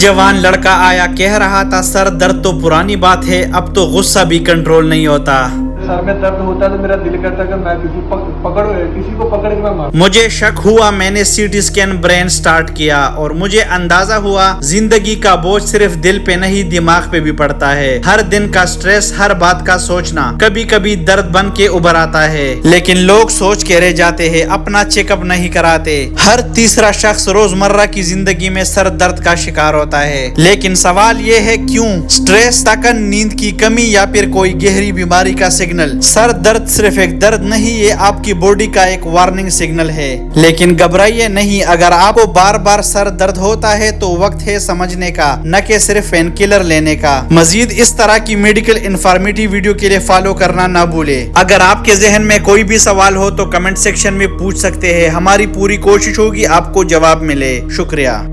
جوان لڑکا آیا کہہ رہا تھا سر درد تو پرانی بات ہے، اب تو غصہ بھی کنٹرول نہیں ہوتا۔ سر میں درد ہوتا تو میرا دل کرتا کہ میں کسی کو پکڑ کے میں ماروں۔ مجھے شک ہوا، میں نے C T scan brain start کیا اور مجھے اندازہ ہوا زندگی کا بوجھ صرف دل پہ نہیں دماغ پہ بھی پڑتا ہے۔ ہر دن کا سٹریس، ہر بات کا سوچنا کبھی کبھی درد بن کے ابھر آتا ہے، لیکن لوگ سوچ کے رہ جاتے ہیں، اپنا چیک اپ نہیں کراتے۔ ہر تیسرا شخص روزمرہ کی زندگی میں سر درد کا شکار ہوتا ہے، لیکن سوال یہ ہے کیوں؟ سٹریس، تھکن، نیند کی کمی یا پھر کوئی گہری بیماری کا سگنل؟ سر درد صرف ایک درد نہیں، یہ آپ کی باڈی کا ایک وارننگ سگنل ہے۔ لیکن گھبرائیے نہیں، اگر آپ کو بار بار سر درد ہوتا ہے تو وقت ہے سمجھنے کا، نہ کہ صرف پین کلر لینے کا۔ مزید اس طرح کی میڈیکل انفارمیٹیو ویڈیو کے لیے فالو کرنا نہ بھولے۔ اگر آپ کے ذہن میں کوئی بھی سوال ہو تو کمنٹ سیکشن میں پوچھ سکتے ہیں، ہماری پوری کوشش ہوگی آپ کو جواب ملے۔ شکریہ۔